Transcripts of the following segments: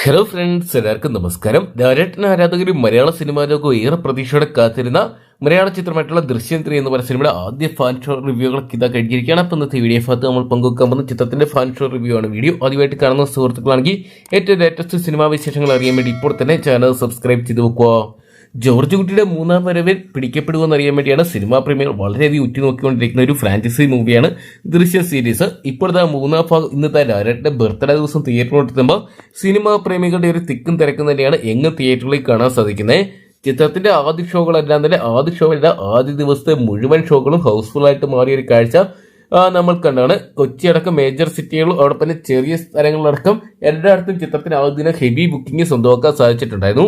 Hello friends, എല്ലാവർക്കും നമസ്കാരം. ലാലേട്ടൻ ആരാധകരും മലയാള സിനിമാ ലോകവും ഏറെ പ്രതീക്ഷയോടെ കാത്തിരുന്ന മലയാള ചിത്രമായിട്ടുള്ള ദൃശ്യം 3 എന്ന് പറയുന്ന സിനിമയുടെ ആദ്യ ഫാൻ ഷോ റിവ്യൂകളൊക്കെ ഇതാ കഴിഞ്ഞിരിക്കുകയാണ്. അപ്പം ഇന്നത്തെ വീഡിയോ ഭാഗത്ത് നമ്മൾ പങ്കുവെക്കാൻ പോകുന്ന ചിത്രത്തിന്റെ ഫാൻ ഷോ റിവ്യൂ ആണ്. വീഡിയോ ആദ്യമായിട്ട് കാണുന്ന സുഹൃത്തുക്കളാണെങ്കിൽ ഏറ്റവും ലേറ്റസ്റ്റ് സിനിമാ വിശേഷങ്ങൾ അറിയാൻ വേണ്ടി ഇപ്പോൾ തന്നെ ചാനൽ സബ്സ്ക്രൈബ് ചെയ്ത് വെക്കുക. ജോർജ് കുട്ടിയുടെ മൂന്നാം വരവിൽ പിടിക്കപ്പെടുമെന്ന് അറിയാൻ വേണ്ടിയാണ് സിനിമാ പ്രേമികൾ വളരെയധികം ഉറ്റുനോക്കിക്കൊണ്ടിരിക്കുന്ന ഒരു ഫ്രാഞ്ചൈസി മൂവിയാണ് ദൃശ്യം സീരീസ്. ഇപ്പോഴത്തെ മൂന്നാം ഭാഗം ഇന്നത്തെ ലാലേട്ടന്റെ ബർത്ത്ഡേ ദിവസം തിയേറ്ററിലെത്തുമ്പോൾ സിനിമാ പ്രേമികളുടെ ഒരു തിക്കും തിരക്കും തന്നെയാണ് എങ്ങ് തിയേറ്ററിൽ കാണാൻ സാധിക്കുന്നത്. ചിത്രത്തിന്റെ ആദ്യ ഷോകളെല്ലാം തന്നെ ആദ്യ ദിവസത്തെ മുഴുവൻ ഷോകളും ഹൗസ്ഫുൾ ആയിട്ട് മാറിയ ഒരു കാഴ്ച നമ്മൾ കണ്ടാണ്. കൊച്ചി അടക്കം മേജർ സിറ്റികളും അവിടെ തന്നെ ചെറിയ സ്ഥലങ്ങളിലടക്കം എല്ലായിടത്തും ചിത്രത്തിന് ആദ്യ ദിനം ഹെവി ബുക്കിംഗ് സ്വന്തമാക്കാൻ സാധിച്ചിട്ടുണ്ടായിരുന്നു.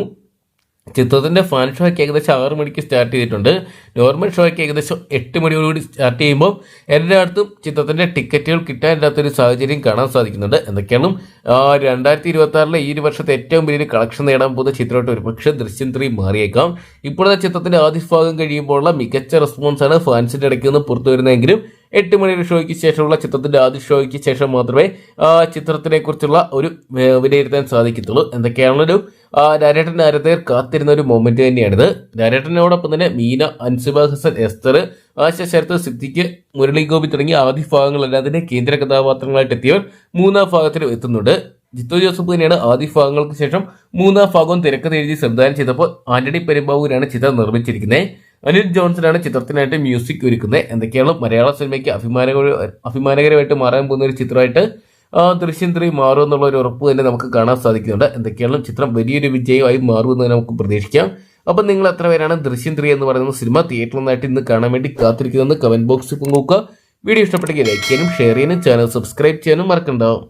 ചിത്രത്തിന്റെ ഫാൻ ഷോ ഒക്കെ ഏകദേശം 6 മണിക്ക് സ്റ്റാർട്ട് ചെയ്തിട്ടുണ്ട്. നോർമൽ ഷോ ഒക്കെ ഏകദേശം 8 മണിയോടുകൂടി സ്റ്റാർട്ട് ചെയ്യുമ്പോൾ എല്ലായിടത്തും ചിത്രത്തിന്റെ ടിക്കറ്റുകൾ കിട്ടാനില്ലാത്തൊരു സാഹചര്യം കാണാൻ സാധിക്കുന്നുണ്ട്. എന്തൊക്കെയാണ് 2026 ഈ ഒരു വർഷത്തെ ഏറ്റവും വലിയൊരു കളക്ഷൻ നേടാൻ പോകുന്ന ചിത്രമായിട്ട് ഒരുപക്ഷെ ദൃശ്യം 3 മാറിയേക്കാം. ഇപ്പോഴത്തെ ചിത്രത്തിന്റെ ആദ്യ ഭാഗം കഴിയുമ്പോഴുള്ള മികച്ച റെസ്പോൺസാണ് ഫാൻസിന്റെ ഇടയ്ക്ക് നിന്ന് പുറത്തു വരുന്നതെങ്കിലും 8 മണിയുടെ ഷോയ്ക്ക് ശേഷമുള്ള ചിത്രത്തിന്റെ ആദ്യ ഷോയ്ക്ക് ശേഷം മാത്രമേ ചിത്രത്തിനെ കുറിച്ചുള്ള ഒരു വിലയിരുത്താൻ സാധിക്കത്തുള്ളൂ. എന്തൊക്കെയാണൊരു ലാലേട്ടൻ ആരാധകർ കാത്തിരുന്ന ഒരു മൊമെന്റ് തന്നെയാണിത്. ലാലേട്ടനോടൊപ്പം തന്നെ മീന, അൻസിബ ഹസൻ, എസ്തർ, ആശ ശരത്ത്, സിദ്ദിഖ്, മുരളി ഗോപി തുടങ്ങിയ ആദ്യ ഭാഗങ്ങളെല്ലാം തന്നെ കേന്ദ്ര കഥാപാത്രങ്ങളായിട്ട് എത്തിയവർ മൂന്നാം ഭാഗത്തിലും എത്തുന്നുണ്ട്. ജിത്തു ജോസഫ് തന്നെയാണ് ആദ്യ ഭാഗങ്ങൾക്ക് ശേഷം മൂന്നാം ഭാഗവും തിരക്കഥ എഴുതി സംവിധാനം ചെയ്തപ്പോൾ ആന്റണി പെരുമ്പാവൂരാണ് ചിത്രം നിർമ്മിച്ചിരിക്കുന്നത്. അനിൽ ജോൺസനാണ് ചിത്രത്തിനായിട്ട് മ്യൂസിക് ഒരുക്കുന്നത്. എന്തൊക്കെയാണ് മലയാള സിനിമയ്ക്ക് അഭിമാനകരമായിട്ട് മാറാൻ പോകുന്ന ഒരു ചിത്രമായിട്ട് ദൃശ്യം 3 മാറും എന്നുള്ള ഒരു ഉറപ്പ് തന്നെ നമുക്ക് കാണാൻ സാധിക്കുന്നുണ്ട്. എന്തൊക്കെയാണ് ചിത്രം വലിയൊരു വിജയമായി മാറുമെന്ന് നമുക്ക് പ്രതീക്ഷിക്കാം. അപ്പം നിങ്ങൾ എത്ര പേരാണ് ദൃശ്യം 3 എന്ന് പറയുന്ന സിനിമ തിയേറ്ററിൽ നിന്നായിട്ട് ഇന്ന് കാണാൻ വേണ്ടി കാത്തിരിക്കുന്നതെന്ന് കമന്റ് ബോക്സിൽ പങ്കുവെക്കുക. വീഡിയോ ഇഷ്ടപ്പെട്ടെങ്കിൽ ലൈക്ക് ചെയ്യാനും ഷെയർ ചെയ്യാനും ചാനൽ സബ്സ്ക്രൈബ് ചെയ്യാനും മറക്കണ്ടാവും.